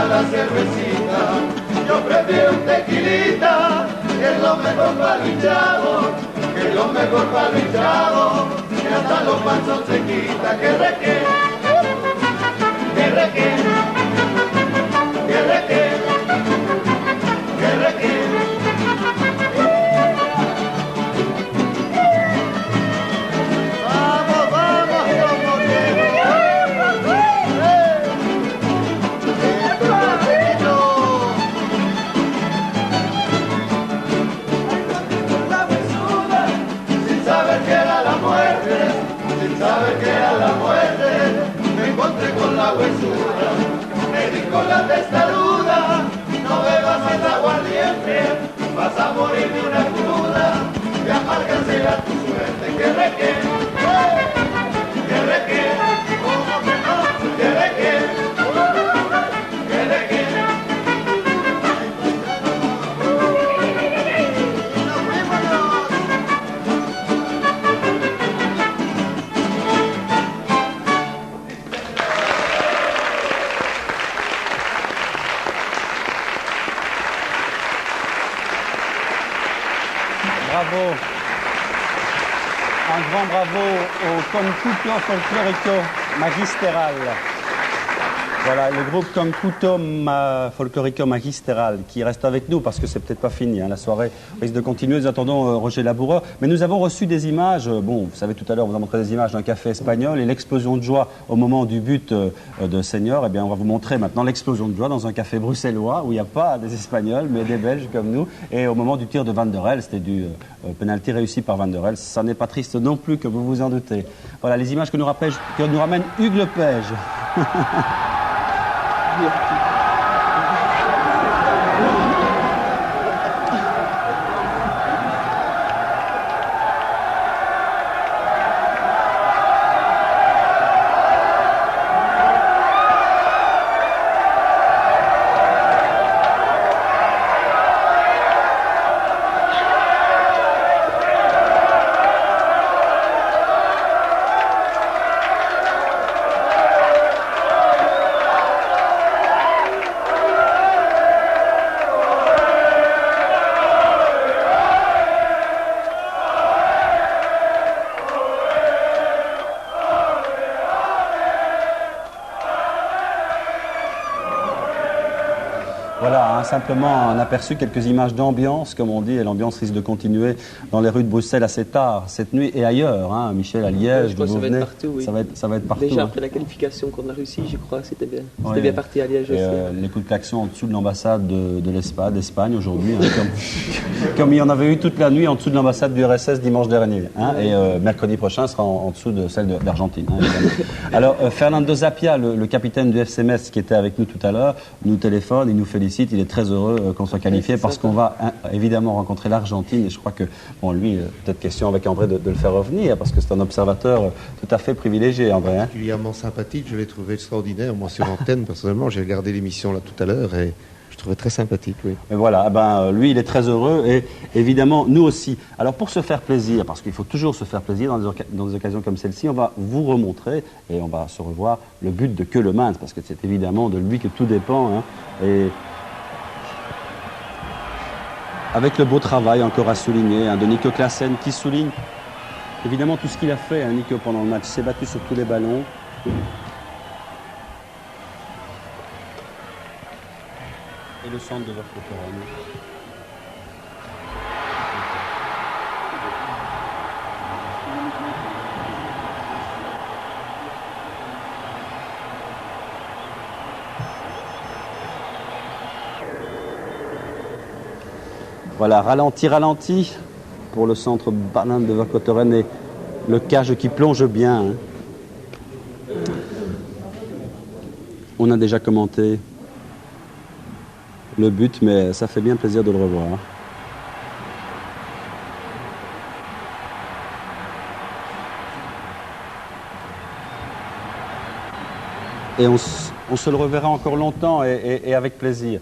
la cervecita. Yo prefiero un tequilita, que es lo mejor para el hinchado, que es lo mejor para el hinchado, que hasta los panzos se quita. Que reque, que reque, que reque, que reque. Sabe que a la muerte me encontré con la huesuda, me dijo la testaruda, no bebas más aguardiente, vas a morir de una cruda, y amarga será tu suerte. Que reque, que reque, que reque, que reque. Bravo. Un grand bravo au Concuto Folklorico Magistral. Voilà, le groupe Concuto Folklorico Magistral qui reste avec nous parce que c'est peut-être pas fini. Hein, la soirée risque de continuer. Nous attendons Roger Laboureur. Mais nous avons reçu des images. Bon, vous savez, tout à l'heure, on vous a montré des images d'un café espagnol et l'explosion de joie au moment du but de Senior. Eh bien, on va vous montrer maintenant l'explosion de joie dans un café bruxellois où il n'y a pas des Espagnols, mais des Belges comme nous. Et au moment du tir de Van der Helst, c'était du penalty réussi par Van der Helst. Ça n'est pas triste non plus, que vous vous en doutez. Voilà, les images que nous ramène Hugues Lepage. Voilà, hein, simplement un aperçu, quelques images d'ambiance, comme on dit, et l'ambiance risque de continuer dans les rues de Bruxelles assez tard, cette nuit et ailleurs. Hein, Michel, à Liège, je crois que ça va être partout, oui. Ça va être partout. Déjà hein. après la qualification contre la Russie, je crois que c'était bien. C'était bien parti à Liège aussi. Les coups de klaxon en dessous de l'ambassade d'Espagne aujourd'hui, hein, comme il y en avait eu toute la nuit en dessous de l'ambassade du RSS dimanche dernier. Hein, et mercredi prochain sera en dessous de celle d'Argentine. Hein, alors, Fernando Zapia, le capitaine du FC Metz qui était avec nous tout à l'heure, nous téléphone, il nous félicite, il est très heureux qu'on soit qualifié parce qu'on va évidemment rencontrer l'Argentine et je crois que, bon, lui, peut-être question avec André de le faire revenir parce que c'est un observateur tout à fait privilégié, André. Hein. Particulièrement sympathique, je l'ai trouvé extraordinaire. Moi, sur antenne, personnellement, j'ai regardé l'émission là tout à l'heure et je trouvais très sympathique, oui. Et voilà, lui, il est très heureux et évidemment, nous aussi. Alors, pour se faire plaisir, parce qu'il faut toujours se faire plaisir dans des occasions comme celle-ci, on va vous remontrer et on va se revoir le but de Keulemans parce que c'est évidemment de lui que tout dépend. Hein, et avec le beau travail encore à souligner, hein, de Nico Klaassen qui souligne évidemment tout ce qu'il a fait, hein, Nico, pendant le match. Il s'est battu sur tous les ballons. Et le centre de Verkotteren. Voilà, ralenti pour le centre banane de Verkotteren et le cage qui plonge bien. Hein. On a déjà commenté le but, mais ça fait bien plaisir de le revoir. Et on se le reverra encore longtemps et avec plaisir.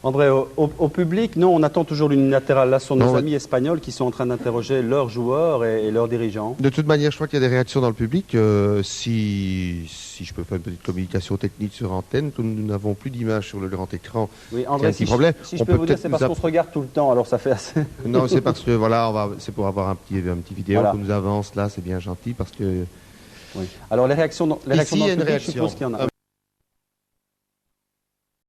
André, au public, non, on attend toujours l'unilatéral. Là, ce sont nos Non, amis espagnols qui sont en train d'interroger leurs joueurs et leurs dirigeants. De toute manière, je crois qu'il y a des réactions dans le public. Si je peux faire une petite communication technique sur antenne, nous n'avons plus d'image sur le grand écran. Oui, André, si problème. Si je peux vous dire, c'est parce qu'on se regarde tout le temps, alors ça fait assez... Non, c'est parce que, voilà, c'est pour avoir un petit vidéo Voilà. qu'on nous avance, là, c'est bien gentil, parce que... Oui. Alors, les réactions dans il y a le une public, je réaction. suppose qu'il y en a.